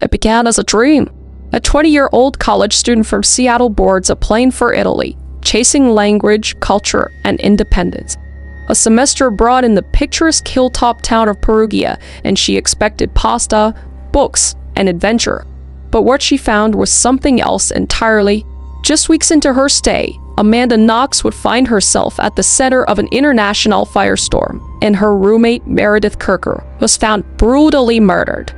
It began as a dream. A 20-year-old college student from Seattle boards a plane for Italy, chasing language, culture, and independence. A semester abroad in the picturesque hilltop town of Perugia, and she expected pasta, books, and adventure. But what she found was something else entirely. Just weeks into her stay, Amanda Knox would find herself at the center of an international firestorm, and her roommate, Meredith Kercher, was found brutally murdered.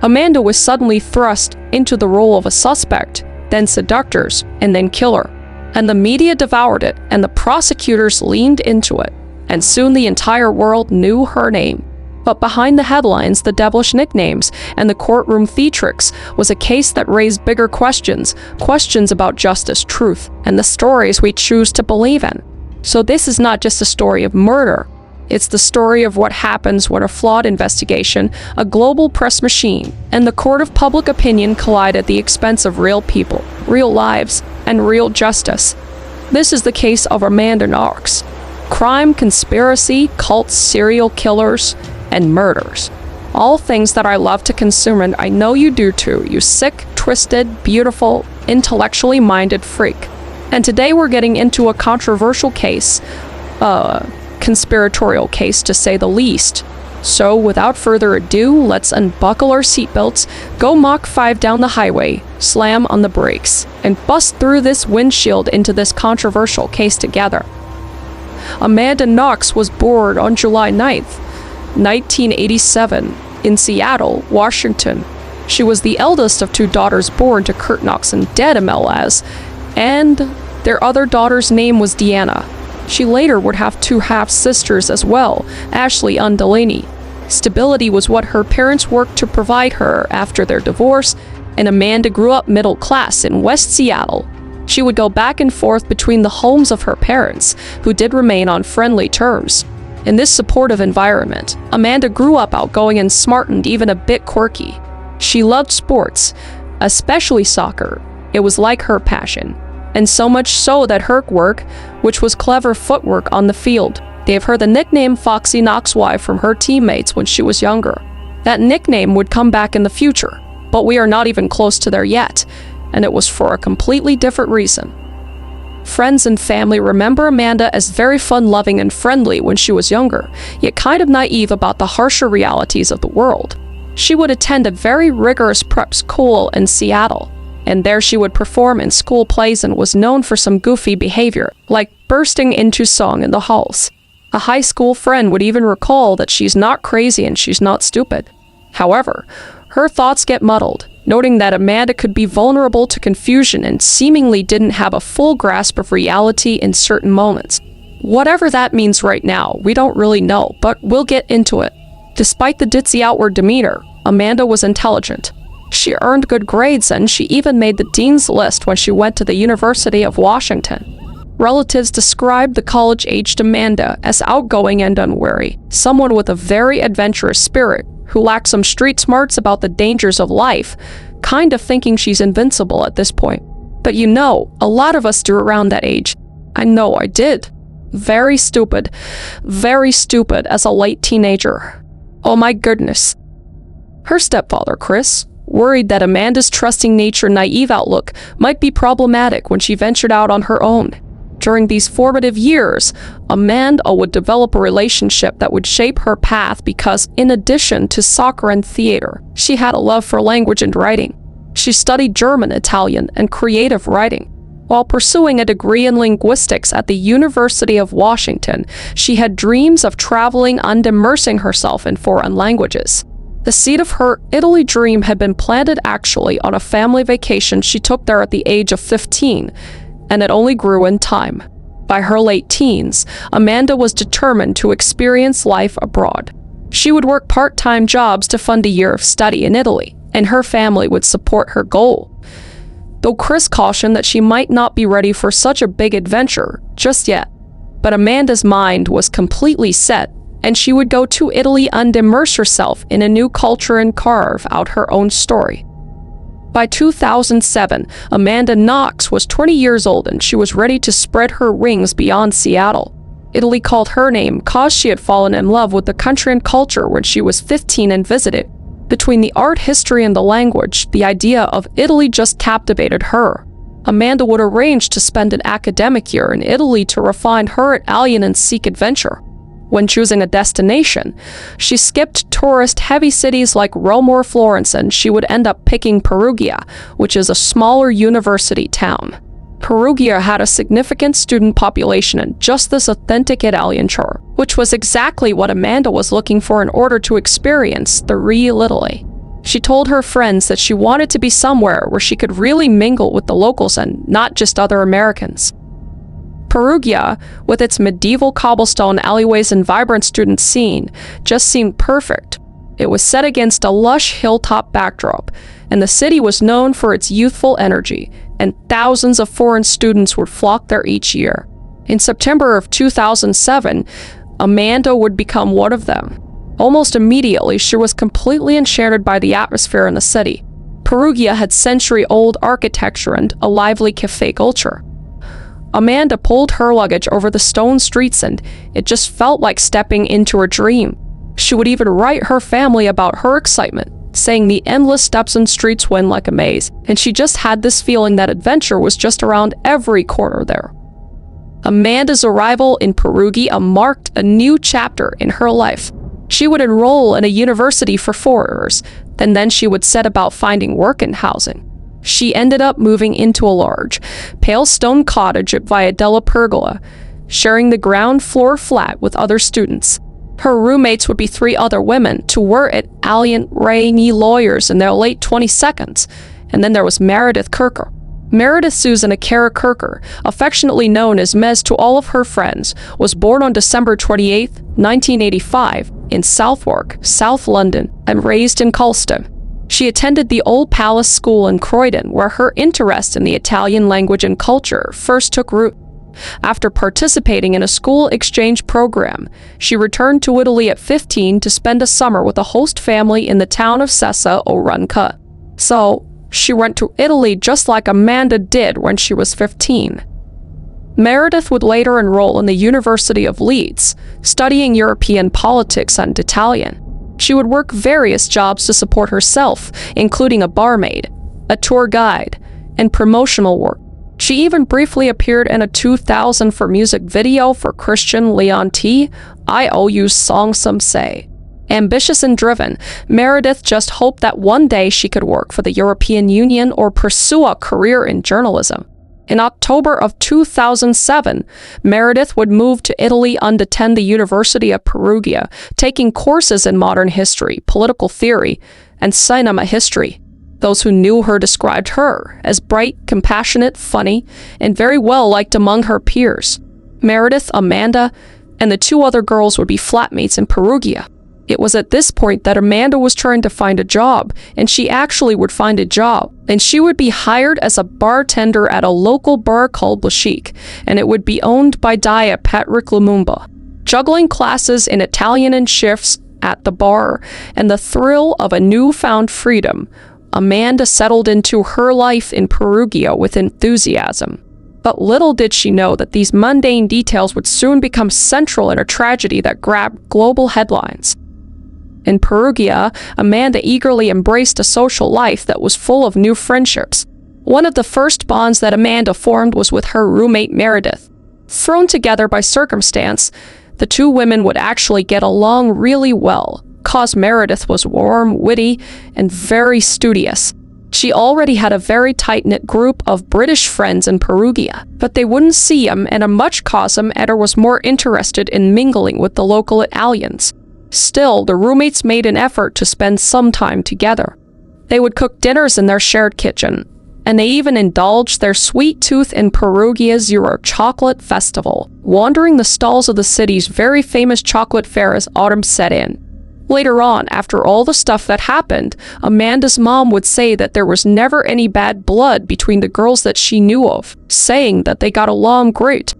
Amanda was suddenly thrust into the role of a suspect, then seductors, and then killer. And the media devoured it, and the prosecutors leaned into it, and soon the entire world knew her name. But behind the headlines, the devilish nicknames, and the courtroom theatrics was a case that raised bigger questions about justice, truth, and the stories we choose to believe in. So this is not just a story of murder. It's the story of what happens when a flawed investigation, a global press machine, and the court of public opinion collide at the expense of real people, real lives, and real justice. This is the case of Amanda Knox. Crime, conspiracy, cults, serial killers, and murders. All things that I love to consume, and I know you do too, you sick, twisted, beautiful, intellectually minded freak. And today we're getting into a controversial case, conspiratorial case to say the least. So without further ado, let's unbuckle our seatbelts, go Mach 5 down the highway, slam on the brakes, and bust through this windshield into this controversial case together. Amanda Knox was born on July 9th, 1987, in Seattle, Washington. She was the eldest of two daughters born to Kurt Knox and Ded MLS, and their other daughter's name was Deanna. She later would have two half-sisters as well, Ashley and Delaney. Stability was what her parents worked to provide her after their divorce, and Amanda grew up middle class in West Seattle. She would go back and forth between the homes of her parents, who did remain on friendly terms. In this supportive environment, Amanda grew up outgoing and smart and even a bit quirky. She loved sports, especially soccer. It was like her passion. And so much so that her work, which was clever footwork on the field, gave her the nickname Foxy Knoxy from her teammates when she was younger. That nickname would come back in the future, but we are not even close to there yet, and it was for a completely different reason. Friends and family remember Amanda as very fun-loving and friendly when she was younger, yet kind of naive about the harsher realities of the world. She would attend a very rigorous prep school in Seattle, and there she would perform in school plays and was known for some goofy behavior, like bursting into song in the halls. A high school friend would even recall that she's not crazy and she's not stupid. However, her thoughts get muddled, noting that Amanda could be vulnerable to confusion and seemingly didn't have a full grasp of reality in certain moments. Whatever that means right now, we don't really know, but we'll get into it. Despite the ditzy outward demeanor, Amanda was intelligent. She earned good grades, and she even made the dean's list when she went to the University of Washington. Relatives described the college-aged Amanda as outgoing and unwary, someone with a very adventurous spirit who lacked some street smarts about the dangers of life, kind of thinking she's invincible at this point. But you know, a lot of us do around that age. I know I did. Very stupid as a late teenager. Oh my goodness. Her stepfather, Chris, worried that Amanda's trusting nature naive outlook might be problematic when she ventured out on her own. During these formative years, Amanda would develop a relationship that would shape her path because, in addition to soccer and theater, she had a love for language and writing. She studied German, Italian, and creative writing. While pursuing a degree in linguistics at the University of Washington, she had dreams of traveling and immersing herself in foreign languages. The seed of her Italy dream had been planted actually on a family vacation she took there at the age of 15, and it only grew in time. By her late teens, Amanda was determined to experience life abroad. She would work part-time jobs to fund a year of study in Italy, and her family would support her goal. Though Chris cautioned that she might not be ready for such a big adventure just yet. But Amanda's mind was completely set, and she would go to Italy and immerse herself in a new culture and carve out her own story. By 2007, Amanda Knox was 20 years old and she was ready to spread her wings beyond Seattle. Italy called her name cause she had fallen in love with the country and culture when she was 15 and visited. Between the art history and the language, the idea of Italy just captivated her. Amanda would arrange to spend an academic year in Italy to refine her Italian and seek adventure. When choosing a destination, she skipped tourist-heavy cities like Rome or Florence, and she would end up picking Perugia, which is a smaller university town. Perugia had a significant student population and just this authentic Italian charm, which was exactly what Amanda was looking for in order to experience the real Italy. She told her friends that she wanted to be somewhere where she could really mingle with the locals and not just other Americans. Perugia, with its medieval cobblestone alleyways and vibrant student scene, just seemed perfect. It was set against a lush hilltop backdrop, and the city was known for its youthful energy, and thousands of foreign students would flock there each year. In September of 2007, Amanda would become one of them. Almost immediately, she was completely enchanted by the atmosphere in the city. Perugia had century-old architecture and a lively cafe culture. Amanda pulled her luggage over the stone streets, and it just felt like stepping into a dream. She would even write her family about her excitement, saying the endless steps and streets went like a maze, and she just had this feeling that adventure was just around every corner there. Amanda's arrival in Perugia marked a new chapter in her life. She would enroll in a university for 4 years, and then she would set about finding work and housing. She ended up moving into a large, pale stone cottage at Via della Pergola, sharing the ground floor flat with other students. Her roommates would be 3 other women, 2 were Italian trainee lawyers in their late 22s, and then there was Meredith Kercher. Meredith Susanna Kara Kercher, affectionately known as Mez to all of her friends, was born on December 28, 1985, in Southwark, South London, and raised in Colston. She attended the Old Palace School in Croydon, where her interest in the Italian language and culture first took root. After participating in a school exchange program, she returned to Italy at 15 to spend a summer with a host family in the town of Sessa o Runca. So, she went to Italy just like Amanda did when she was 15. Meredith would later enroll in the University of Leeds, studying European politics and Italian. She would work various jobs to support herself, including a barmaid, a tour guide, and promotional work. She even briefly appeared in a 2004 music video for Christian Leonti, IOU's song Some Say. Ambitious and driven, Meredith just hoped that one day she could work for the European Union or pursue a career in journalism. In October of 2007, Meredith would move to Italy and attend the University of Perugia, taking courses in modern history, political theory, and cinema history. Those who knew her described her as bright, compassionate, funny, and very well liked among her peers. Meredith, Amanda, and the 2 other girls would be flatmates in Perugia. It was at this point that Amanda was trying to find a job, and she actually would find a job, and she would be hired as a bartender at a local bar called Le Chic, and it would be owned by Dia Patrick Lumumba. Juggling classes in Italian and shifts at the bar, and the thrill of a newfound freedom, Amanda settled into her life in Perugia with enthusiasm. But little did she know that these mundane details would soon become central in a tragedy that grabbed global headlines. In Perugia, Amanda eagerly embraced a social life that was full of new friendships. One of the first bonds that Amanda formed was with her roommate Meredith. Thrown together by circumstance, the 2 women would actually get along really well, cause Meredith was warm, witty, and very studious. She already had a very tight-knit group of British friends in Perugia, but they wouldn't see him, and a much cause Amanda was more interested in mingling with the local Italians. Still, the roommates made an effort to spend some time together. They would cook dinners in their shared kitchen, and they even indulged their sweet tooth in Perugia's Euro Chocolate Festival, wandering the stalls of the city's very famous chocolate fair as autumn set in. Later on, after all the stuff that happened, Amanda's mom would say that there was never any bad blood between the girls that she knew of, saying that they got along great.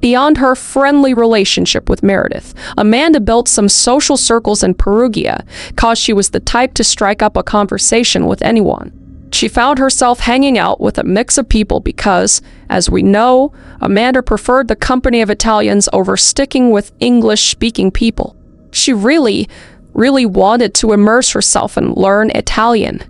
Beyond her friendly relationship with Meredith, Amanda built some social circles in Perugia, cause she was the type to strike up a conversation with anyone. She found herself hanging out with a mix of people because, as we know, Amanda preferred the company of Italians over sticking with English-speaking people. She really really wanted to immerse herself and learn Italian.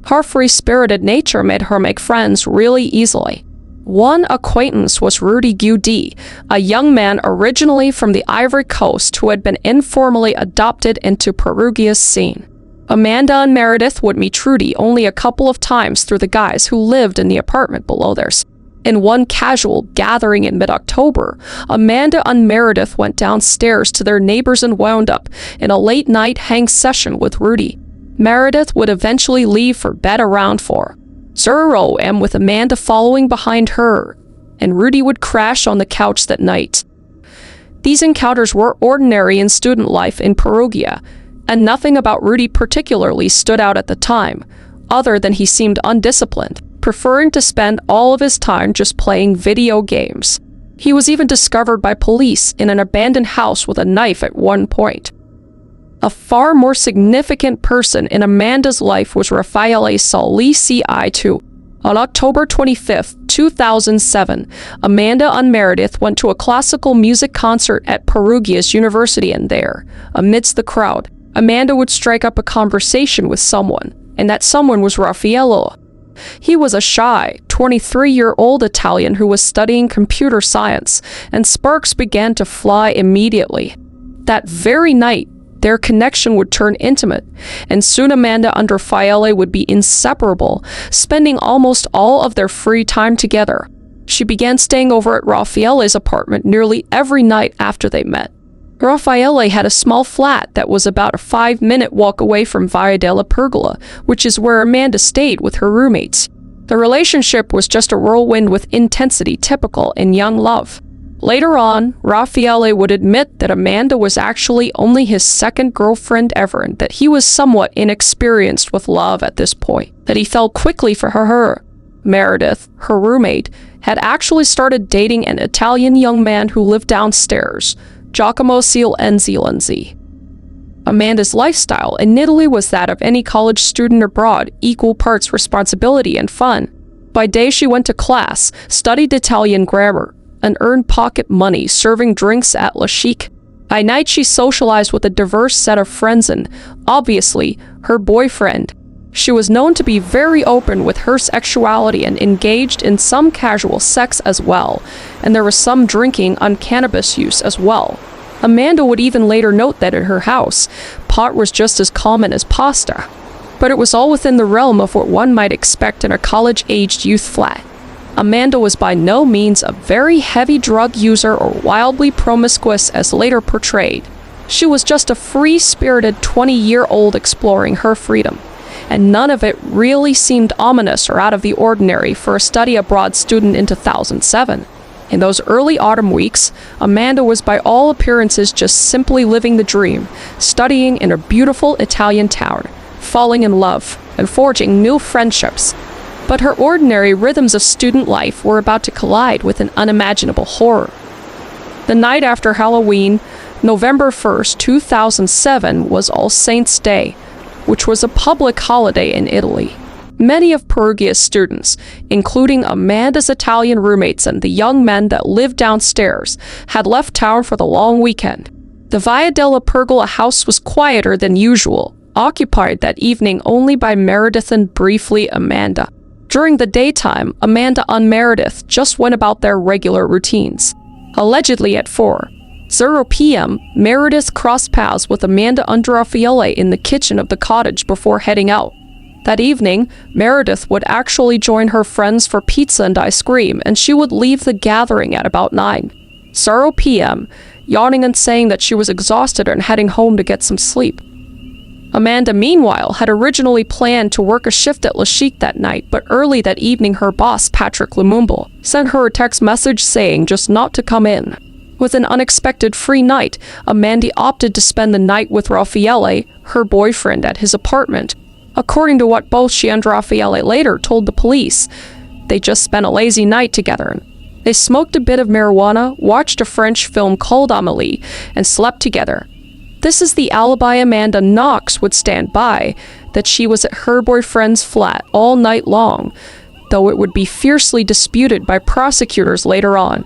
Her free-spirited nature made her make friends really easily. One acquaintance was Rudy Guidi, a young man originally from the Ivory Coast who had been informally adopted into Perugia's scene. Amanda and Meredith would meet Rudy only a couple of times through the guys who lived in the apartment below theirs. In one casual gathering in mid-October, Amanda and Meredith went downstairs to their neighbors and wound up in a late-night hang session with Rudy. Meredith would eventually leave for bed around 4:00 a.m. with Amanda following behind her, and Rudy would crash on the couch that night. These encounters were ordinary in student life in Perugia, and nothing about Rudy particularly stood out at the time, other than he seemed undisciplined, preferring to spend all of his time just playing video games. He was even discovered by police in an abandoned house with a knife at one point. A far more significant person in Amanda's life was Raffaele Salisi II. On October 25, 2007, Amanda and Meredith went to a classical music concert at Perugia's University, and there, amidst the crowd, Amanda would strike up a conversation with someone, and that someone was Raffaele. He was a shy, 23-year-old Italian who was studying computer science, and sparks began to fly immediately. That very night, their connection would turn intimate, and soon Amanda and Raffaele would be inseparable, spending almost all of their free time together. She began staying over at Raffaele's apartment nearly every night after they met. Raffaele had a small flat that was about a 5-minute walk away from Via della Pergola, which is where Amanda stayed with her roommates. The relationship was just a whirlwind with intensity typical in young love. Later on, Raffaele would admit that Amanda was actually only his second girlfriend ever, and that he was somewhat inexperienced with love at this point, that he fell quickly for her. Meredith, her roommate, had actually started dating an Italian young man who lived downstairs, Giacomo Lenzi. Amanda's lifestyle in Italy was that of any college student abroad, equal parts responsibility and fun. By day she went to class, studied Italian grammar, and earned pocket money serving drinks at La Chic. By night she socialized with a diverse set of friends and, obviously, her boyfriend. She was known to be very open with her sexuality and engaged in some casual sex as well, and there was some drinking and cannabis use as well. Amanda would even later note that at her house, pot was just as common as pasta. But it was all within the realm of what one might expect in a college-aged youth flat. Amanda was by no means a very heavy drug user or wildly promiscuous as later portrayed. She was just a free-spirited 20-year-old exploring her freedom, and none of it really seemed ominous or out of the ordinary for a study abroad student in 2007. In those early autumn weeks, Amanda was by all appearances just simply living the dream, studying in a beautiful Italian town, falling in love, and forging new friendships. But her ordinary rhythms of student life were about to collide with an unimaginable horror. The night after Halloween, November 1st, 2007, was All Saints' Day, which was a public holiday in Italy. Many of Perugia's students, including Amanda's Italian roommates and the young men that lived downstairs, had left town for the long weekend. The Via della Pergola house was quieter than usual, occupied that evening only by Meredith and briefly Amanda. During the daytime, Amanda and Meredith just went about their regular routines. Allegedly at 4:00 p.m., Meredith crossed paths with Amanda and Raffaele in the kitchen of the cottage before heading out. That evening, Meredith would actually join her friends for pizza and ice cream, and she would leave the gathering at about 9:00 p.m., yawning and saying that she was exhausted and heading home to get some sleep. Amanda, meanwhile, had originally planned to work a shift at La Chic that night, but early that evening her boss, Patrick Lumumba, sent her a text message saying just not to come in. With an unexpected free night, Amanda opted to spend the night with Raffaele, her boyfriend, at his apartment. According to what both she and Raffaele later told the police, they just spent a lazy night together. They smoked a bit of marijuana, watched a French film called Amélie, and slept together. This is the alibi Amanda Knox would stand by, that she was at her boyfriend's flat all night long, though it would be fiercely disputed by prosecutors later on.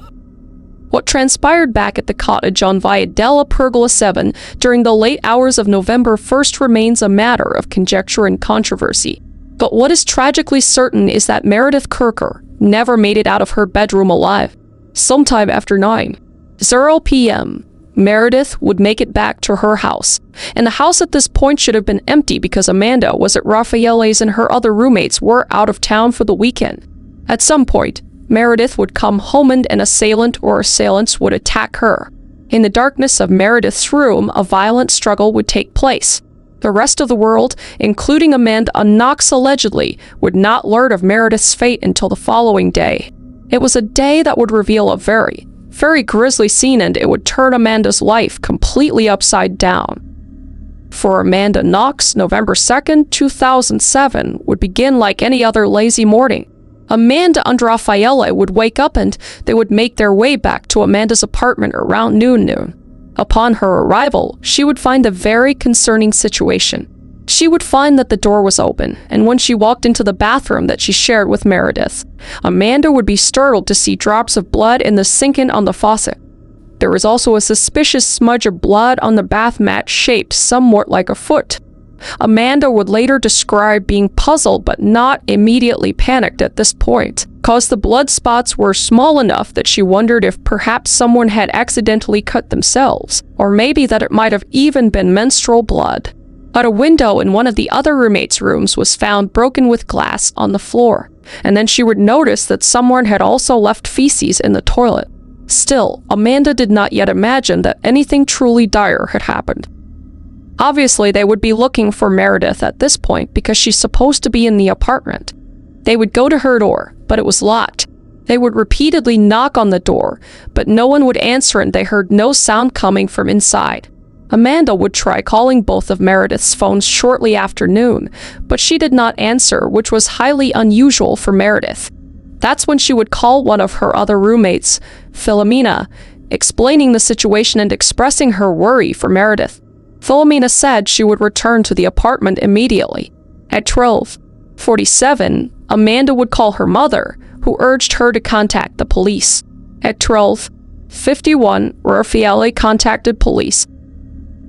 What transpired back at the cottage on Via della Pergola 7 during the late hours of November 1st remains a matter of conjecture and controversy. But what is tragically certain is that Meredith Kercher never made it out of her bedroom alive. Sometime after 9:00 p.m., Meredith would make it back to her house, and the house at this point should have been empty because Amanda was at Raffaele's and her other roommates were out of town for the weekend. At some point, Meredith would come home and an assailant or assailants would attack her. In the darkness of Meredith's room, a violent struggle would take place. The rest of the world, including Amanda Knox allegedly, would not learn of Meredith's fate until the following day. It was a day that would reveal a very grisly scene, and it would turn Amanda's life completely upside down. For Amanda Knox, November 2nd, 2007 would begin like any other lazy morning. Amanda and Raffaele would wake up and they would make their way back to Amanda's apartment around noon. Upon her arrival, she would find a very concerning situation. She would find that the door was open, and when she walked into the bathroom that she shared with Meredith, Amanda would be startled to see drops of blood in the sink on the faucet. There was also a suspicious smudge of blood on the bath mat shaped somewhat like a foot. Amanda would later describe being puzzled but not immediately panicked at this point, cause the blood spots were small enough that she wondered if perhaps someone had accidentally cut themselves, or maybe that it might have even been menstrual blood. At a window in one of the other roommates' rooms was found broken with glass on the floor, and then she would notice that someone had also left feces in the toilet. Still, Amanda did not yet imagine that anything truly dire had happened. Obviously, they would be looking for Meredith at this point because she's supposed to be in the apartment. They would go to her door, but it was locked. They would repeatedly knock on the door, but no one would answer and they heard no sound coming from inside. Amanda would try calling both of Meredith's phones shortly after noon, but she did not answer, which was highly unusual for Meredith. That's when she would call one of her other roommates, Philomena, explaining the situation and expressing her worry for Meredith. Philomena said she would return to the apartment immediately. At 12:47, Amanda would call her mother, who urged her to contact the police. At 12:51, Raffaele contacted police.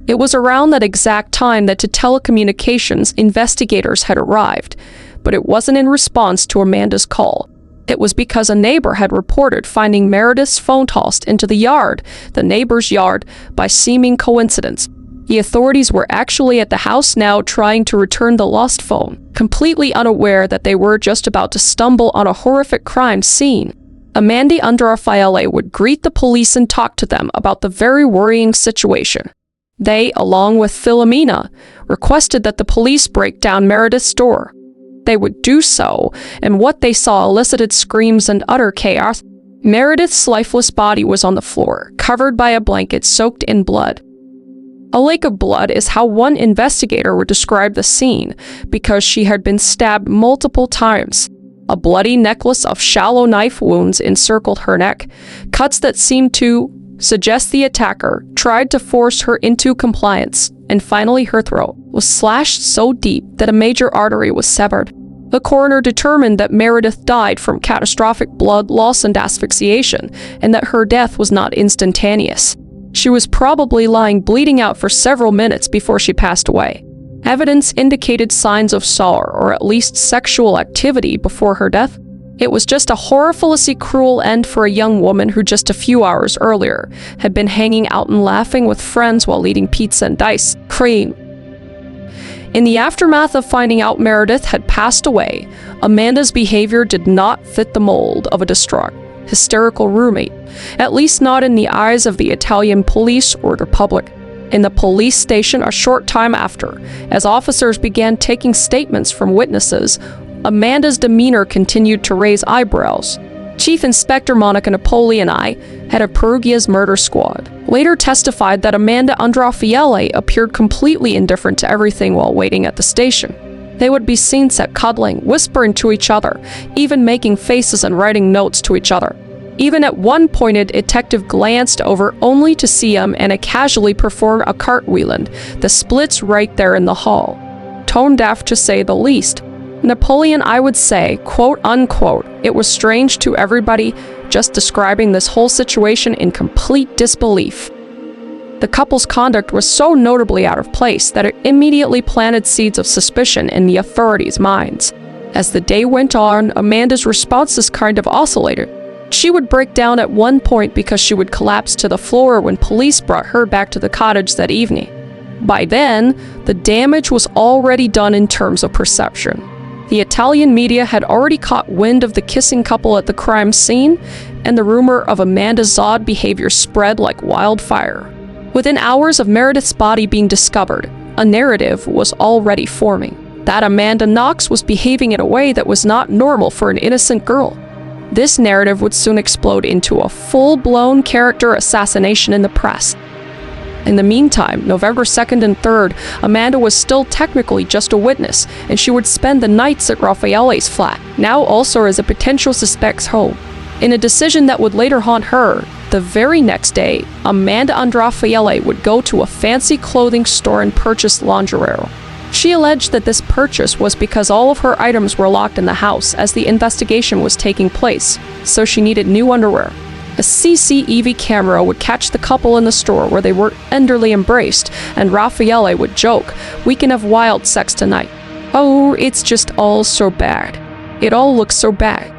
It was around that exact time that the telecommunications investigators had arrived, but it wasn't in response to Amanda's call. It was because a neighbor had reported finding Meredith's phone tossed into the neighbor's yard, by seeming coincidence. The authorities were actually at the house now trying to return the lost phone, completely unaware that they were just about to stumble on a horrific crime scene. Amanda and Raffaele would greet the police and talk to them about the very worrying situation. They, along with Philomena, requested that the police break down Meredith's door. They would do so, and what they saw elicited screams and utter chaos. Meredith's lifeless body was on the floor, covered by a blanket soaked in blood. A lake of blood is how one investigator would describe the scene, because she had been stabbed multiple times. A bloody necklace of shallow knife wounds encircled her neck, cuts that seemed to suggest the attacker tried to force her into compliance, and finally her throat was slashed so deep that a major artery was severed. The coroner determined that Meredith died from catastrophic blood loss and asphyxiation, and that her death was not instantaneous. She was probably lying bleeding out for several minutes before she passed away. Evidence indicated signs of sorrow or at least sexual activity before her death. It was just a horrificously cruel end for a young woman who just a few hours earlier had been hanging out and laughing with friends while eating pizza and ice cream. In the aftermath of finding out Meredith had passed away, Amanda's behavior did not fit the mold of a distraught, hysterical roommate, at least not in the eyes of the Italian police or the public. In the police station a short time after, as officers began taking statements from witnesses, Amanda's demeanor continued to raise eyebrows. Chief Inspector Monica Napoleoni, head of Perugia's murder squad, later testified that Amanda and Raffaele appeared completely indifferent to everything while waiting at the station. They would be seen cuddling, whispering to each other, even making faces and writing notes to each other. Even at one point, a detective glanced over only to see Anna casually perform a cartwheel and the splits right there in the hall. Tone deaf to say the least. Napoleon, I would say, quote unquote, it was strange to everybody, just describing this whole situation in complete disbelief. The couple's conduct was so notably out of place that it immediately planted seeds of suspicion in the authorities' minds. As the day went on, Amanda's responses kind of oscillated. She would break down at one point because she would collapse to the floor when police brought her back to the cottage that evening. By then, the damage was already done in terms of perception. The Italian media had already caught wind of the kissing couple at the crime scene, and the rumor of Amanda's odd behavior spread like wildfire. Within hours of Meredith's body being discovered, a narrative was already forming, that Amanda Knox was behaving in a way that was not normal for an innocent girl. This narrative would soon explode into a full-blown character assassination in the press. In the meantime, November 2nd and 3rd, Amanda was still technically just a witness, and she would spend the nights at Raffaele's flat, now also as a potential suspect's home. In a decision that would later haunt her, the very next day, Amanda and Raffaele would go to a fancy clothing store and purchase lingerie. She alleged that this purchase was because all of her items were locked in the house as the investigation was taking place, so she needed new underwear. A CCTV camera would catch the couple in the store where they were tenderly embraced, and Raffaele would joke, "We can have wild sex tonight. Oh, it's just all so bad. It all looks so bad."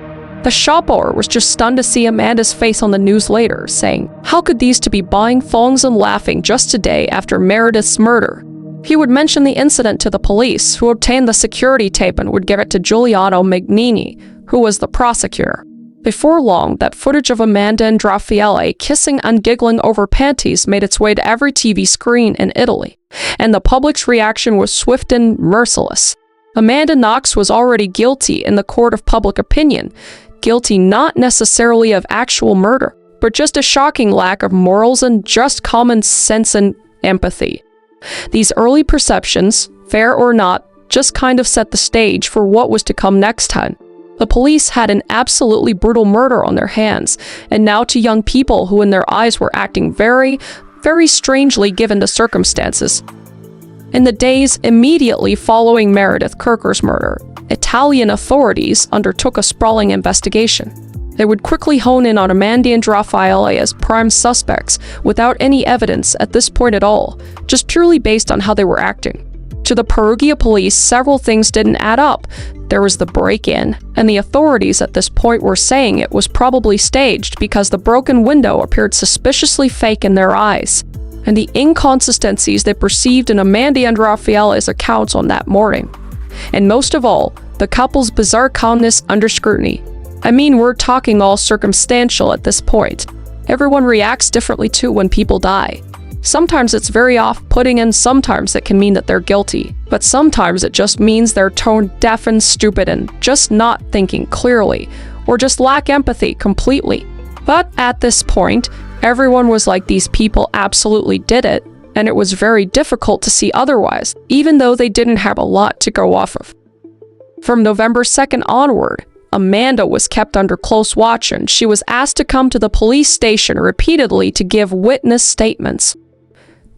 The shop owner was just stunned to see Amanda's face on the news later, saying, "How could these two be buying thongs and laughing just today after Meredith's murder?" He would mention the incident to the police, who obtained the security tape and would give it to Giuliano Magnini, who was the prosecutor. Before long, that footage of Amanda and Raffaele kissing and giggling over panties made its way to every TV screen in Italy, and the public's reaction was swift and merciless. Amanda Knox was already guilty in the court of public opinion, guilty not necessarily of actual murder, but just a shocking lack of morals and just common sense and empathy. These early perceptions, fair or not, just kind of set the stage for what was to come next time. The police had an absolutely brutal murder on their hands, and now two young people who in their eyes were acting very, very strangely given the circumstances. In the days immediately following Meredith Kercher's murder, Italian authorities undertook a sprawling investigation. They would quickly hone in on Amanda and Raffaele as prime suspects without any evidence at this point at all, just purely based on how they were acting. To the Perugia police, several things didn't add up. There was the break-in, and the authorities at this point were saying it was probably staged because the broken window appeared suspiciously fake in their eyes, and the inconsistencies they perceived in Amanda and Raffaele's accounts on that morning. And most of all, the couple's bizarre calmness under scrutiny. I mean, we're talking all circumstantial at this point. Everyone reacts differently too when people die. Sometimes it's very off-putting, and sometimes it can mean that they're guilty. But sometimes it just means they're tone deaf and stupid and just not thinking clearly, or just lack empathy completely. But at this point, everyone was like, these people absolutely did it, and it was very difficult to see otherwise, even though they didn't have a lot to go off of. From November 2nd onward, Amanda was kept under close watch, and she was asked to come to the police station repeatedly to give witness statements.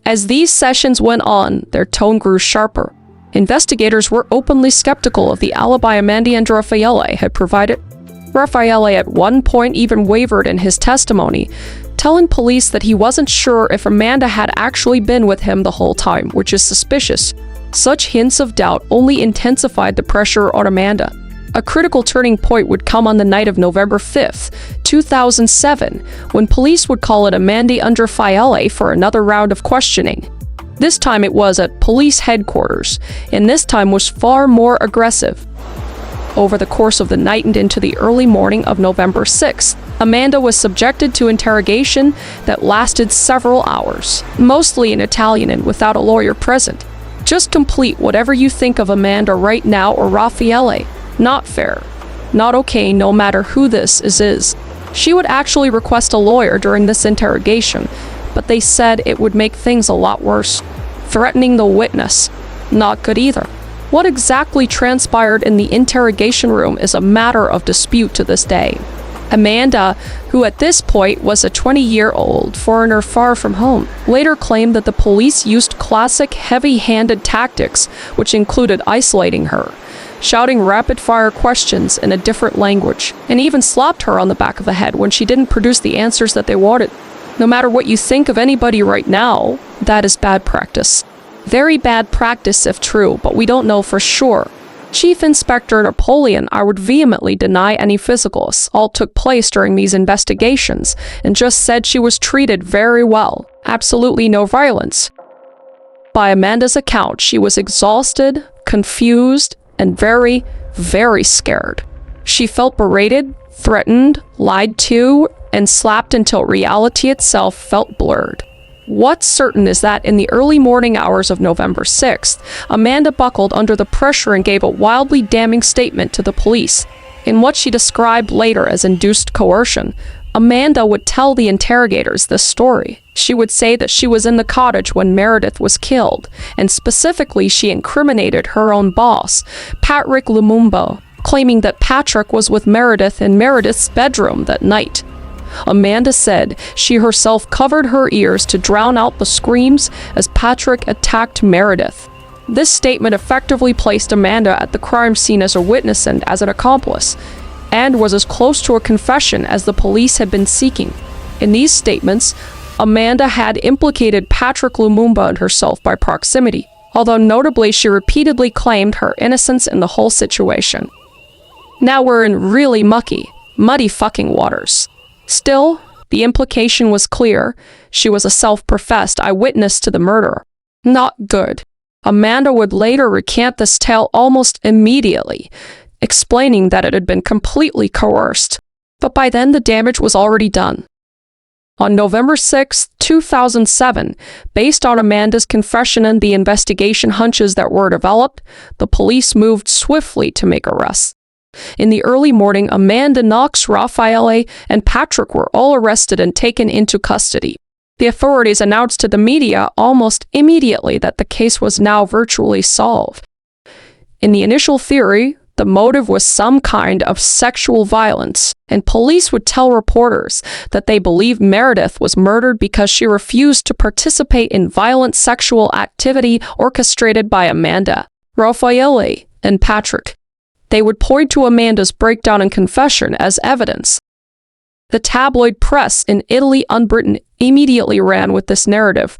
As these sessions went on, their tone grew sharper. Investigators were openly skeptical of the alibi Amanda and Raffaele had provided. Raffaele at one point even wavered in his testimony, telling police that he wasn't sure if Amanda had actually been with him the whole time, which is suspicious. Such hints of doubt only intensified the pressure on Amanda. A critical turning point would come on the night of November 5th, 2007, when police would call in Amanda and Raffaele for another round of questioning. This time it was at police headquarters, and this time was far more aggressive. Over the course of the night and into the early morning of November 6th, Amanda was subjected to interrogation that lasted several hours, mostly in Italian and without a lawyer present. Just complete whatever you think of Amanda right now or Raffaele. Not fair. Not okay, no matter who this is. She would actually request a lawyer during this interrogation, but they said it would make things a lot worse. Threatening the witness. Not good either. What exactly transpired in the interrogation room is a matter of dispute to this day. Amanda, who at this point was a 20-year-old foreigner far from home, later claimed that the police used classic heavy-handed tactics, which included isolating her. shouting rapid-fire questions in a different language, and even slapped her on the back of the head when she didn't produce the answers that they wanted. No matter what you think of anybody right now, that is bad practice. Very bad practice if true, but we don't know for sure. Chief Inspector Napoleon, I would vehemently deny any physical assault took place during these investigations, and just said she was treated very well. Absolutely no violence. By Amanda's account, she was exhausted, confused, and very, very scared. She felt berated, threatened, lied to, and slapped until reality itself felt blurred. What's certain is that in the early morning hours of November 6th, Amanda buckled under the pressure and gave a wildly damning statement to the police. In what she described later as induced coercion, Amanda would tell the interrogators this story. She would say that she was in the cottage when Meredith was killed, and specifically she incriminated her own boss, Patrick Lumumba, claiming that Patrick was with Meredith in Meredith's bedroom that night. Amanda said she herself covered her ears to drown out the screams as Patrick attacked Meredith. This statement effectively placed Amanda at the crime scene as a witness and as an accomplice, and was as close to a confession as the police had been seeking. In these statements, Amanda had implicated Patrick Lumumba and herself by proximity, although notably she repeatedly claimed her innocence in the whole situation. Now we're in really muddy fucking waters. Still, the implication was clear. She was a self-professed eyewitness to the murder. Not good. Amanda would later recant this tale almost immediately, explaining that it had been completely coerced. But by then, the damage was already done. On November 6, 2007, based on Amanda's confession and the investigation hunches that were developed, the police moved swiftly to make arrests. In the early morning, Amanda Knox, Raffaele, and Patrick were all arrested and taken into custody. The authorities announced to the media almost immediately that the case was now virtually solved. In the initial theory, the motive was some kind of sexual violence, and police would tell reporters that they believed Meredith was murdered because she refused to participate in violent sexual activity orchestrated by Amanda, Raffaele, and Patrick. They would point to Amanda's breakdown and confession as evidence. The tabloid press in Italy and Britain immediately ran with this narrative,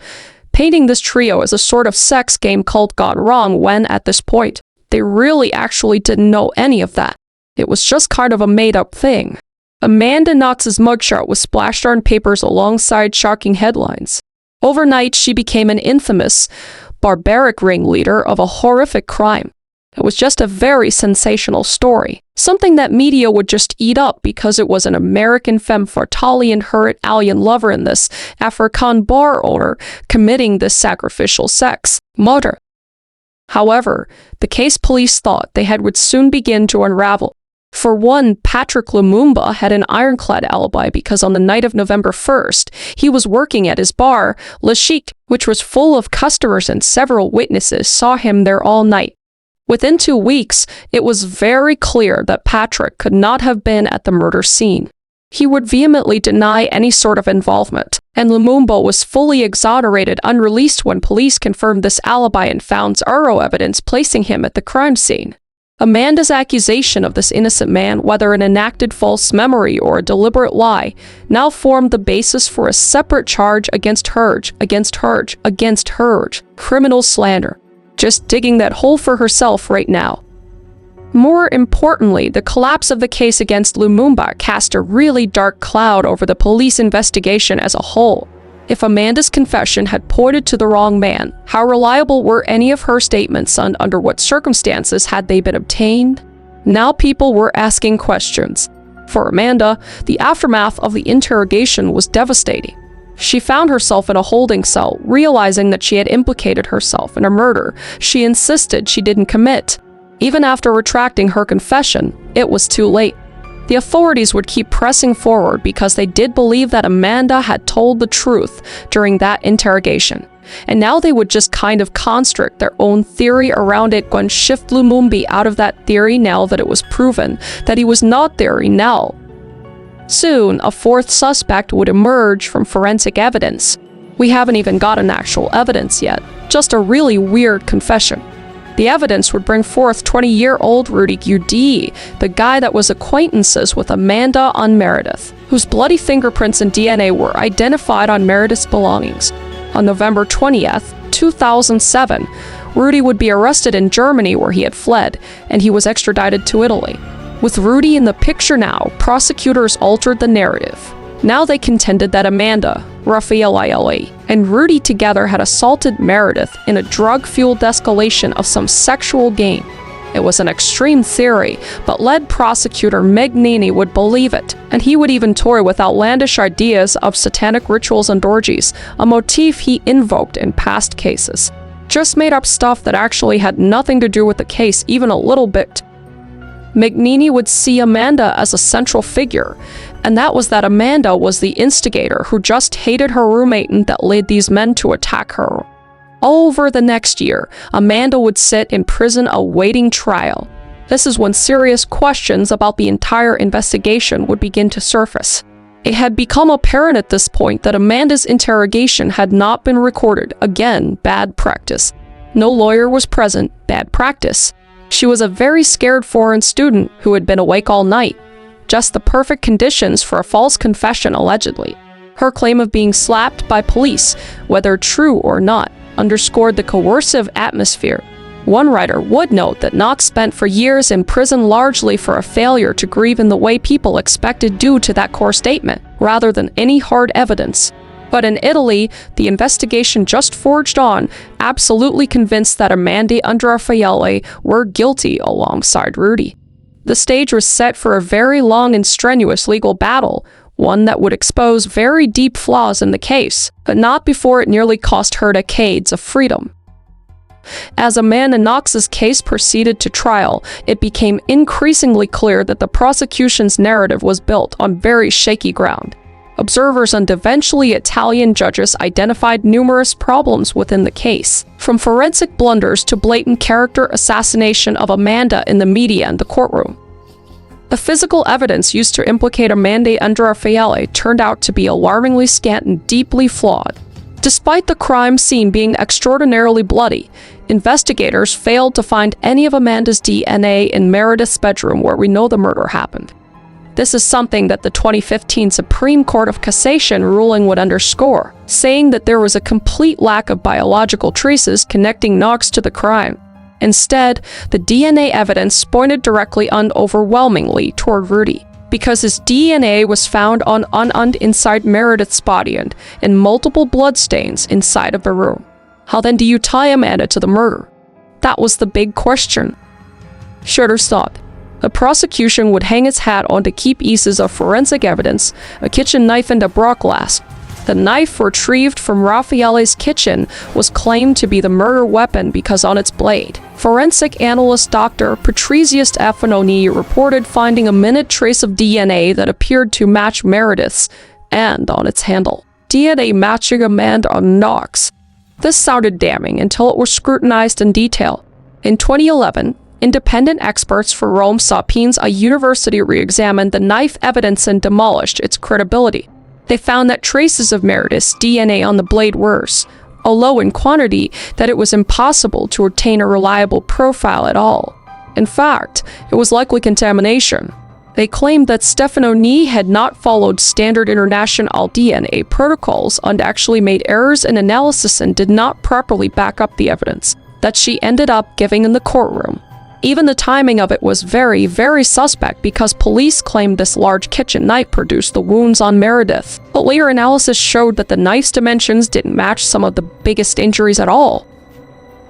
painting this trio as a sort of sex game cult gone wrong when, at this point, they really actually didn't know any of that. It was just kind of a made-up thing. Amanda Knox's mugshot was splashed on papers alongside shocking headlines. Overnight, she became an infamous, barbaric ringleader of a horrific crime. It was just a very sensational story, something that media would just eat up because it was an American femme fatale and her Italian lover and this African bar owner committing this sacrificial sex murder. However, the case police thought they had would soon begin to unravel. For one, Patrick Lumumba had an ironclad alibi because on the night of November 1st, he was working at his bar, Le Chic, which was full of customers and several witnesses saw him there all night. Within 2 weeks, it was very clear that Patrick could not have been at the murder scene. He would vehemently deny any sort of involvement, and Lumumba was fully exonerated unreleased when police confirmed this alibi and found thorough evidence placing him at the crime scene. Amanda's accusation of this innocent man, whether an enacted false memory or a deliberate lie, now formed the basis for a separate charge against her, criminal slander. Just digging that hole for herself right now. More importantly, the collapse of the case against Lumumba cast a really dark cloud over the police investigation as a whole. If Amanda's confession had pointed to the wrong man, how reliable were any of her statements and under what circumstances had they been obtained? Now people were asking questions. For Amanda, the aftermath of the interrogation was devastating. She found herself in a holding cell, realizing that she had implicated herself in a murder she insisted she didn't commit. Even after retracting her confession, it was too late. The authorities would keep pressing forward because they did believe that Amanda had told the truth during that interrogation. And now they would just kind of construct their own theory around it and shift Lumumba out of that theory now that it was proven that he was not there now. Soon, a fourth suspect would emerge from forensic evidence. We haven't even gotten actual evidence yet, just a really weird confession. The evidence would bring forth 20-year-old Rudy Giudice, the guy that was acquaintances with Amanda on Meredith, whose bloody fingerprints and DNA were identified on Meredith's belongings. On November 20th, 2007, Rudy would be arrested in Germany where he had fled, and he was extradited to Italy. With Rudy in the picture now, prosecutors altered the narrative. Now they contended that Amanda, Raffaele, and Rudy together had assaulted Meredith in a drug-fueled escalation of some sexual gain. It was an extreme theory, but lead prosecutor Magnini would believe it, and he would even toy with outlandish ideas of satanic rituals and orgies, a motif he invoked in past cases. Just made up stuff that actually had nothing to do with the case even a little bit. Magnini would see Amanda as a central figure, and that was that Amanda was the instigator who just hated her roommate and that led these men to attack her. Over the next year, Amanda would sit in prison awaiting trial. This is when serious questions about the entire investigation would begin to surface. It had become apparent at this point that Amanda's interrogation had not been recorded. Again, bad practice. No lawyer was present. Bad practice. She was a very scared foreign student who had been awake all night. Just the perfect conditions for a false confession, allegedly. Her claim of being slapped by police, whether true or not, underscored the coercive atmosphere. One writer would note that Knox spent for years in prison largely for a failure to grieve in the way people expected due to that core statement, rather than any hard evidence. But in Italy, the investigation just forged on, absolutely convinced that Amanda and Raffaele were guilty alongside Rudy. The stage was set for a very long and strenuous legal battle, one that would expose very deep flaws in the case, but not before it nearly cost her decades of freedom. As Amanda Knox's case proceeded to trial, it became increasingly clear that the prosecution's narrative was built on very shaky ground. Observers and eventually Italian judges identified numerous problems within the case, from forensic blunders to blatant character assassination of Amanda in the media and the courtroom. The physical evidence used to implicate Amanda and Raffaele turned out to be alarmingly scant and deeply flawed. Despite the crime scene being extraordinarily bloody, investigators failed to find any of Amanda's DNA in Meredith's bedroom where we know the murder happened. This is something that the 2015 Supreme Court of Cassation ruling would underscore, saying that there was a complete lack of biological traces connecting Knox to the crime. Instead, the DNA evidence pointed directly and overwhelmingly toward Rudy, because his DNA was found on and inside Meredith's body and in multiple bloodstains inside of the room. How then do you tie Amanda to the murder? That was the big question. Shooter's thought. The prosecution would hang its hat on to key pieces of forensic evidence, a kitchen knife and a broc glass. The knife retrieved from Raffaele's kitchen was claimed to be the murder weapon because on its blade, forensic analyst Dr. Patrizia Stefanoni reported finding a minute trace of DNA that appeared to match Meredith's, and on its handle, DNA matching Amanda Knox. This sounded damning until it was scrutinized in detail. In 2011, independent experts for Rome Sapienza University re-examined the knife evidence and demolished its credibility. They found that traces of Meredith's DNA on the blade were so low in quantity that it was impossible to obtain a reliable profile at all. In fact, it was likely contamination. They claimed that Stefanoni had not followed standard international DNA protocols and actually made errors in analysis and did not properly back up the evidence that she ended up giving in the courtroom. Even the timing of it was very, very suspect because police claimed this large kitchen knife produced the wounds on Meredith, but later analysis showed that the knife's dimensions didn't match some of the biggest injuries at all.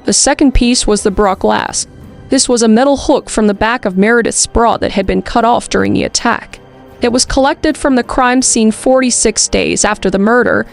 The second piece was the broc glass. This was a metal hook from the back of Meredith's bra that had been cut off during the attack. It was collected from the crime scene 46 days after the murder,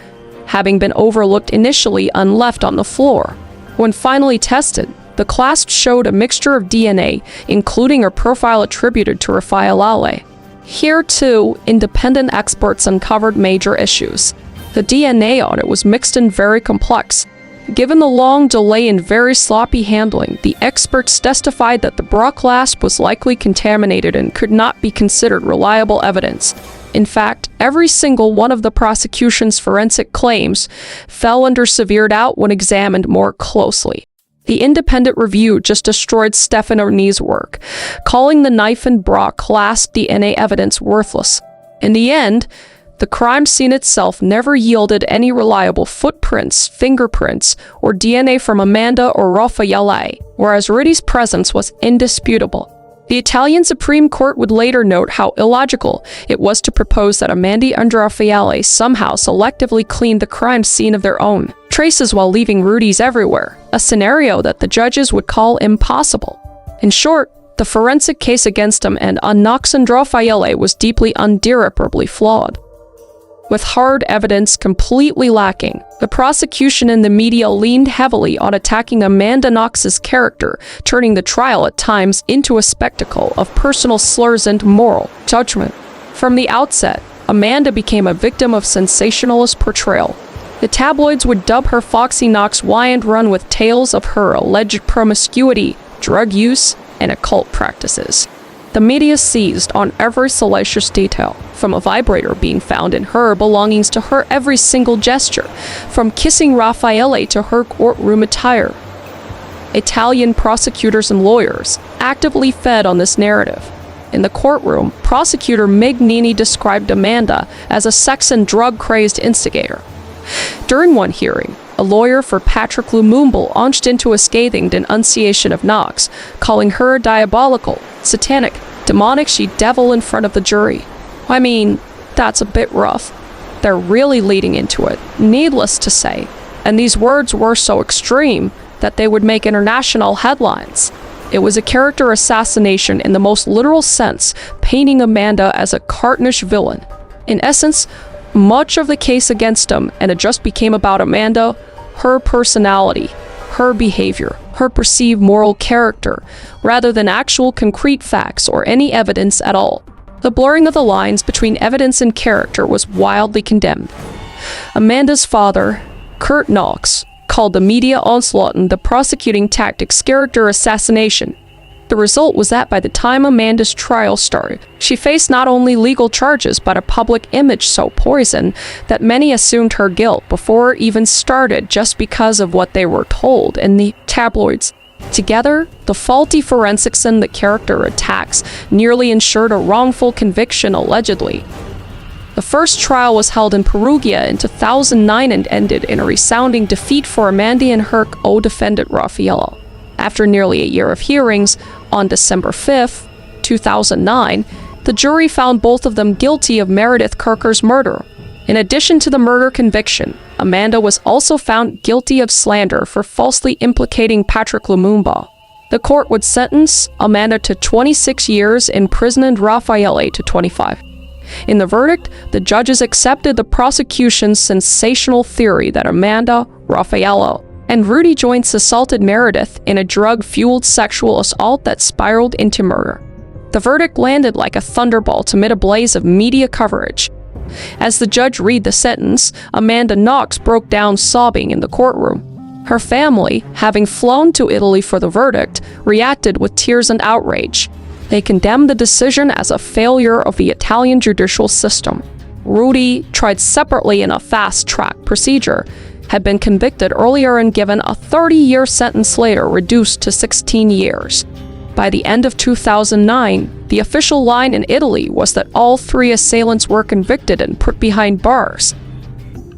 having been overlooked initially and left on the floor. When finally tested, the clasp showed a mixture of DNA, including a profile attributed to Raffaele. Here, too, independent experts uncovered major issues. The DNA on it was mixed and very complex. Given the long delay and very sloppy handling, the experts testified that the broc clasp was likely contaminated and could not be considered reliable evidence. In fact, every single one of the prosecution's forensic claims fell under severe doubt when examined more closely. The independent review just destroyed Stefanoni's work, calling the knife and bra class DNA evidence worthless. In the end, the crime scene itself never yielded any reliable footprints, fingerprints, or DNA from Amanda or Raffaele, whereas Rudy's presence was indisputable. The Italian Supreme Court would later note how illogical it was to propose that Amanda and Raffaele somehow selectively cleaned the crime scene of their own traces while leaving Rudy's everywhere, a scenario that the judges would call impossible. In short, the forensic case against Amanda Knox and Raffaele was deeply undirreparably flawed. With hard evidence completely lacking, the prosecution and the media leaned heavily on attacking Amanda Knox's character, turning the trial at times into a spectacle of personal slurs and moral judgment. From the outset, Amanda became a victim of sensationalist portrayal. The tabloids would dub her Foxy Knoxy and run with tales of her alleged promiscuity, drug use, and occult practices. The media seized on every salacious detail, from a vibrator being found in her belongings to her every single gesture, from kissing Raffaele to her courtroom attire. Italian prosecutors and lawyers actively fed on this narrative. In the courtroom, prosecutor Mignini described Amanda as a sex and drug-crazed instigator. During one hearing, a lawyer for Patrick Lumumba launched into a scathing denunciation of Knox, calling her diabolical, satanic, demonic she-devil in front of the jury. I mean, that's a bit rough. They're really leading into it, needless to say, and these words were so extreme that they would make international headlines. It was a character assassination in the most literal sense, painting Amanda as a cartoonish villain. In essence, much of the case against him, and it just became about Amanda, her personality, her behavior, her perceived moral character, rather than actual concrete facts or any evidence at all. The blurring of the lines between evidence and character was wildly condemned. Amanda's father, Kurt Knox, called the media onslaught and the prosecuting tactics character assassination. The result was that by the time Amanda's trial started, she faced not only legal charges but a public image so poisoned that many assumed her guilt before it even started just because of what they were told in the tabloids. Together, the faulty forensics and the character attacks nearly ensured a wrongful conviction allegedly. The first trial was held in Perugia in 2009 and ended in a resounding defeat for Amanda and her co-defendant Raffaele. After nearly a year of hearings, on December 5, 2009, the jury found both of them guilty of Meredith Kercher's murder. In addition to the murder conviction, Amanda was also found guilty of slander for falsely implicating Patrick Lumumba. The court would sentence Amanda to 26 years in prison and Raffaele to 25. In the verdict, the judges accepted the prosecution's sensational theory that Amanda, Raffaele, and Rudy Joints assaulted Meredith in a drug-fueled sexual assault that spiraled into murder. The verdict landed like a thunderbolt amid a blaze of media coverage. As the judge read the sentence, Amanda Knox broke down sobbing in the courtroom. Her family, having flown to Italy for the verdict, reacted with tears and outrage. They condemned the decision as a failure of the Italian judicial system. Rudy, tried separately in a fast-track procedure, had been convicted earlier and given a 30-year sentence later reduced to 16 years. By the end of 2009, the official line in Italy was that all three assailants were convicted and put behind bars.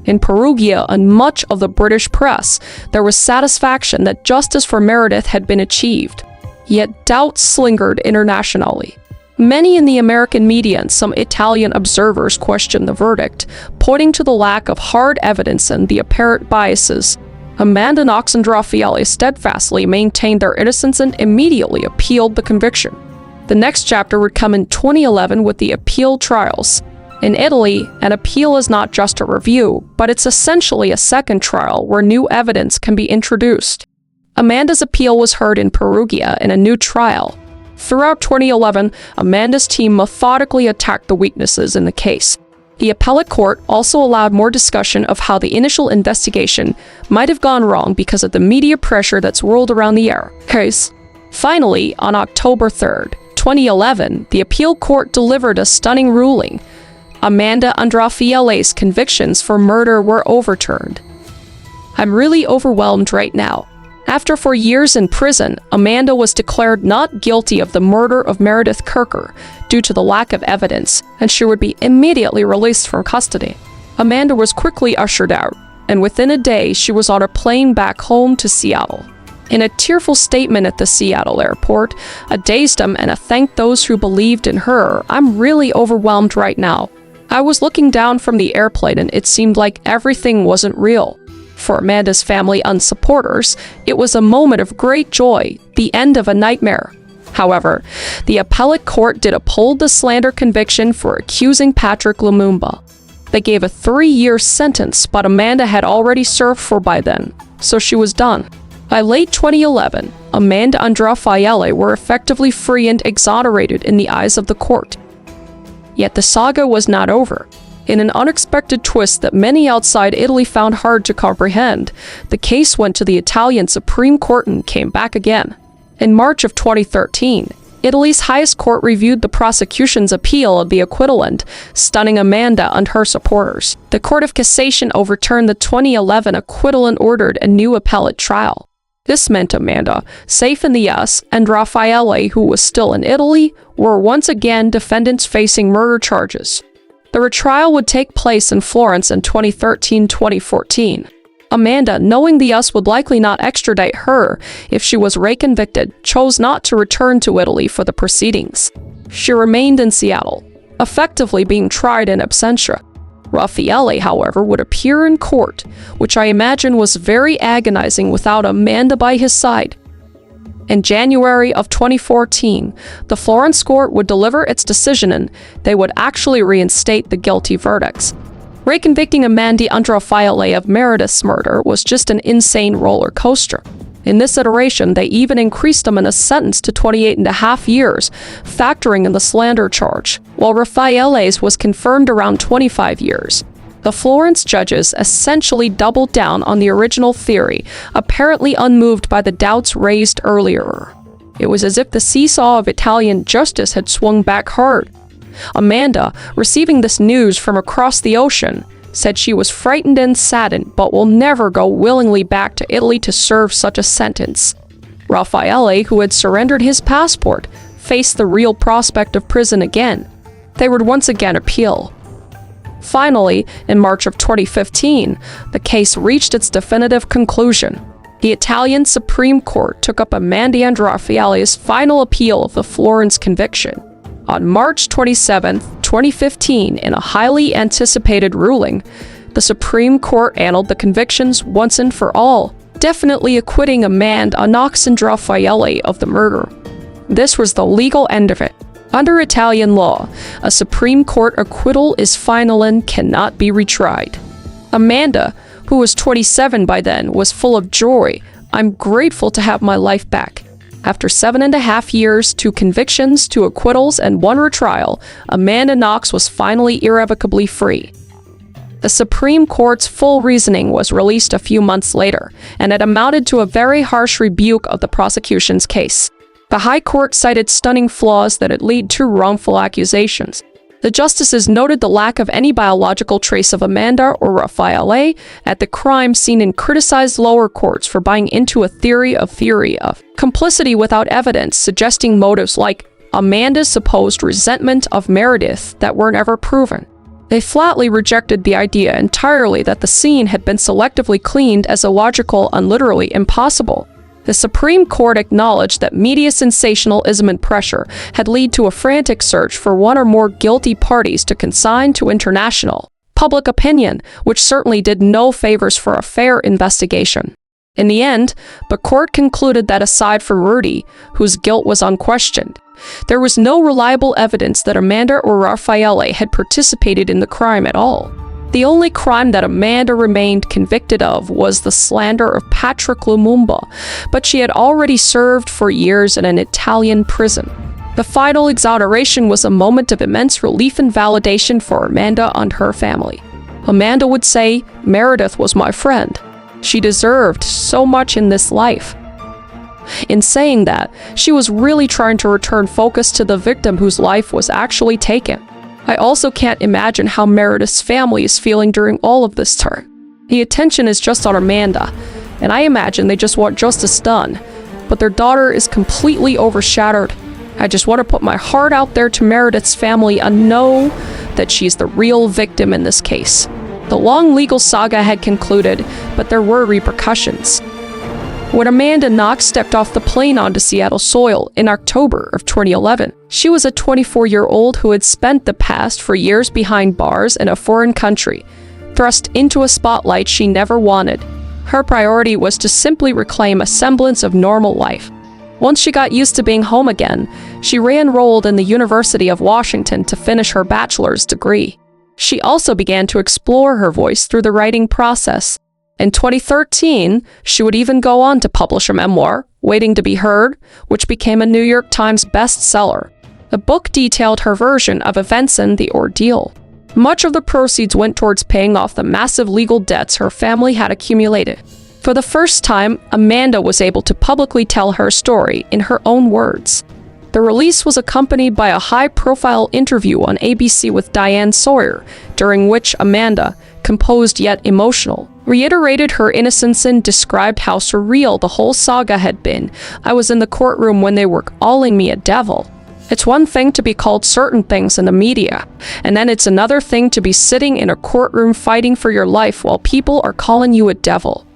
In Perugia and much of the British press, there was satisfaction that justice for Meredith had been achieved. Yet doubts lingered internationally. Many in the American media and some Italian observers questioned the verdict, pointing to the lack of hard evidence and the apparent biases. Amanda Knox and Raffaele steadfastly maintained their innocence and immediately appealed the conviction. The next chapter would come in 2011 with the appeal trials. In Italy, an appeal is not just a review, but it's essentially a second trial where new evidence can be introduced. Amanda's appeal was heard in Perugia in a new trial. Throughout 2011, Amanda's team methodically attacked the weaknesses in the case. The appellate court also allowed more discussion of how the initial investigation might have gone wrong because of the media pressure that's swirled around the case. Finally, on October 3, 2011, the appeal court delivered a stunning ruling. Amanda and Raffaele's convictions for murder were overturned. I'm really overwhelmed right now. After 4 years in prison, Amanda was declared not guilty of the murder of Meredith Kercher due to the lack of evidence, and she would be immediately released from custody. Amanda was quickly ushered out, and within a day she was on a plane back home to Seattle. In a tearful statement at the Seattle airport, a dazed and thanked those who believed in her, "I'm really overwhelmed right now. I was looking down from the airplane and it seemed like everything wasn't real." For Amanda's family and supporters, it was a moment of great joy, the end of a nightmare. However, the appellate court did uphold the slander conviction for accusing Patrick Lumumba. They gave a 3-year sentence, but Amanda had already served 4 by then, so she was done. By late 2011, Amanda and Raffaele were effectively free and exonerated in the eyes of the court. Yet the saga was not over. In an unexpected twist that many outside Italy found hard to comprehend, the case went to the Italian Supreme Court and came back again. In March of 2013, Italy's highest court reviewed the prosecution's appeal of the acquittal, stunning Amanda and her supporters. The Court of Cassation overturned the 2011 acquittal and ordered a new appellate trial. This meant Amanda, safe in the US, and Raffaele, who was still in Italy, were once again defendants facing murder charges. The retrial would take place in Florence in 2013-2014. Amanda, knowing the US would likely not extradite her if she was reconvicted, chose not to return to Italy for the proceedings. She remained in Seattle, effectively being tried in absentia. Raffaele, however, would appear in court, which I imagine was very agonizing without Amanda by his side. In January of 2014, the Florence court would deliver its decision and they would actually reinstate the guilty verdicts. Reconvicting Amanda and Raffaele of Meredith's murder was just an insane roller coaster. In this iteration, they even increased Amanda's sentence to 28.5 years, factoring in the slander charge, while Raffaele's was confirmed around 25 years. The Florence judges essentially doubled down on the original theory, apparently unmoved by the doubts raised earlier. It was as if the seesaw of Italian justice had swung back hard. Amanda, receiving this news from across the ocean, said she was frightened and saddened, but will never go willingly back to Italy to serve such a sentence. Raffaele, who had surrendered his passport, faced the real prospect of prison again. They would once again appeal. Finally, in March of 2015, the case reached its definitive conclusion. The Italian Supreme Court took up Amanda and Raffaele's final appeal of the Florence conviction. On March 27, 2015, in a highly anticipated ruling, the Supreme Court annulled the convictions once and for all, definitely acquitting Amanda Knox and Raffaele of the murder. This was the legal end of it. Under Italian law, a Supreme Court acquittal is final and cannot be retried. Amanda, who was 27 by then, was full of joy. "I'm grateful to have my life back." After 7.5 years, 2 convictions, 2 acquittals, and 1 retrial, Amanda Knox was finally irrevocably free. The Supreme Court's full reasoning was released a few months later, and it amounted to a very harsh rebuke of the prosecution's case. The High Court cited stunning flaws that had led to wrongful accusations. The justices noted the lack of any biological trace of Amanda or Raffaele at the crime scene and criticized lower courts for buying into a theory of complicity without evidence, suggesting motives like Amanda's supposed resentment of Meredith that were never proven. They flatly rejected the idea entirely that the scene had been selectively cleaned as illogical and literally impossible. The Supreme Court acknowledged that media sensationalism and pressure had led to a frantic search for one or more guilty parties to consign to international public opinion, which certainly did no favors for a fair investigation. In the end, the court concluded that aside from Rudy, whose guilt was unquestioned, there was no reliable evidence that Amanda or Raffaele had participated in the crime at all. The only crime that Amanda remained convicted of was the slander of Patrick Lumumba, but she had already served for years in an Italian prison. The final exoneration was a moment of immense relief and validation for Amanda and her family. Amanda would say, "Meredith was my friend. She deserved so much in this life." In saying that, she was really trying to return focus to the victim whose life was actually taken. I also can't imagine how Meredith's family is feeling during all of this time. The attention is just on Amanda. and I imagine they just want justice done. But their daughter is completely overshadowed. I just want to put my heart out there to Meredith's family and know that she's the real victim in this case. The long legal saga had concluded, but there were repercussions. When Amanda Knox stepped off the plane onto Seattle soil in October of 2011, she was a 24-year-old who had spent the past 4 years behind bars in a foreign country, thrust into a spotlight she never wanted. Her priority was to simply reclaim a semblance of normal life. Once she got used to being home again, she re-enrolled in the University of Washington to finish her bachelor's degree. She also began to explore her voice through the writing process. In 2013, she would even go on to publish a memoir, Waiting to Be Heard, which became a New York Times bestseller. The book detailed her version of events in the ordeal. Much of the proceeds went towards paying off the massive legal debts her family had accumulated. For the first time, Amanda was able to publicly tell her story in her own words. The release was accompanied by a high-profile interview on ABC with Diane Sawyer, during which Amanda, composed yet emotional, reiterated her innocence and described how surreal the whole saga had been. I was in the courtroom when they were calling me a devil. It's one thing to be called certain things in the media, and then it's another thing to be sitting in a courtroom fighting for your life while people are calling you a devil.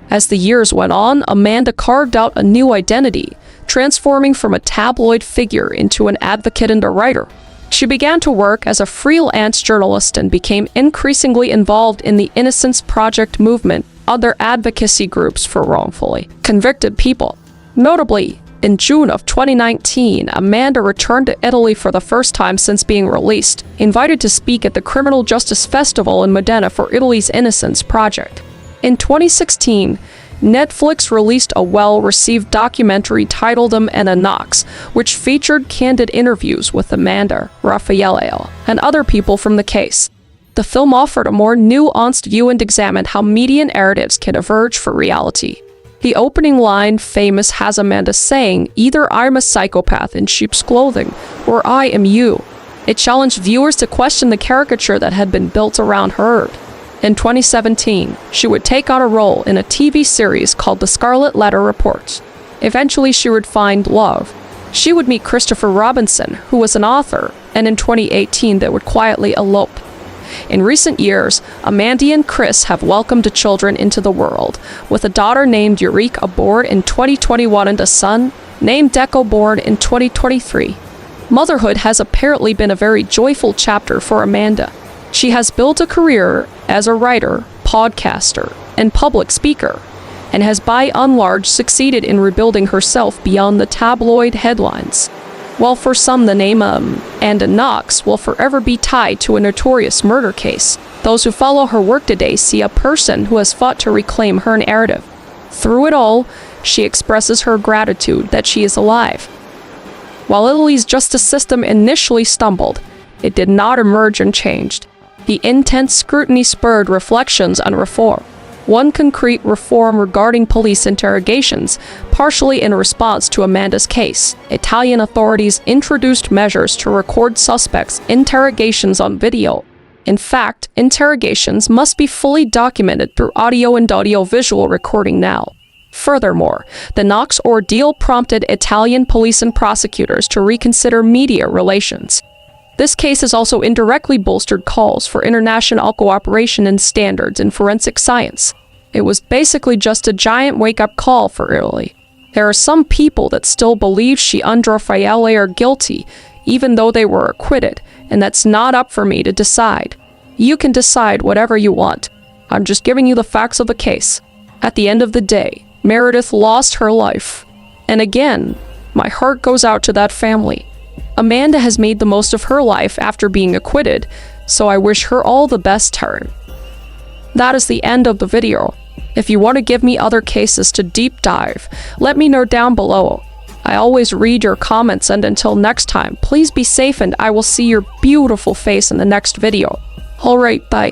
As the years went on, Amanda carved out a new identity, transforming from a tabloid figure into an advocate and a writer. She began to work as a freelance journalist and became increasingly involved in the Innocence Project movement, other advocacy groups for wrongfully convicted people. Notably, in June of 2019, Amanda returned to Italy for the first time since being released, invited to speak at the Criminal Justice Festival in Modena for Italy's Innocence Project. In 2016, Netflix released a well-received documentary titled Amanda Knox, which featured candid interviews with Amanda, Raffaele, and other people from the case. The film offered a more nuanced view and examined how media narratives can diverge from reality. The opening line, famous, has Amanda saying, "Either I'm a psychopath in sheep's clothing, or I am you." It challenged viewers to question the caricature that had been built around her. In 2017, she would take on a role in a TV series called The Scarlet Letter Report. Eventually, she would find love. She would meet Christopher Robinson, who was an author, and in 2018 they would quietly elope. In recent years, Amanda and Chris have welcomed children into the world, with a daughter named Eureka born in 2021 and a son named Deco born in 2023. Motherhood has apparently been a very joyful chapter for Amanda. She has built a career as a writer, podcaster, and public speaker, and has by and large succeeded in rebuilding herself beyond the tabloid headlines. While for some the name Amanda Knox will forever be tied to a notorious murder case, those who follow her work today see a person who has fought to reclaim her narrative. Through it all, she expresses her gratitude that she is alive. While Italy's justice system initially stumbled, it did not emerge unchanged. The intense scrutiny spurred reflections on reform. One concrete reform regarding police interrogations, partially in response to Amanda's case. Italian authorities introduced measures to record suspects' interrogations on video. In fact, interrogations must be fully documented through audio and audio-visual recording now. Furthermore, the Knox ordeal prompted Italian police and prosecutors to reconsider media relations. This case has also indirectly bolstered calls for international cooperation and standards in forensic science. It was basically just a giant wake-up call for Italy. There are some people that still believe she and Raffaele are guilty, even though they were acquitted, and that's not up for me to decide. You can decide whatever you want. I'm just giving you the facts of the case. At the end of the day, Meredith lost her life. And again, my heart goes out to that family. Amanda has made the most of her life after being acquitted, so I wish her all the best turn. That is the end of the video. If you want to give me other cases to deep dive, let me know down below. I always read your comments, and until next time, please be safe and I will see your beautiful face in the next video. Alright, bye.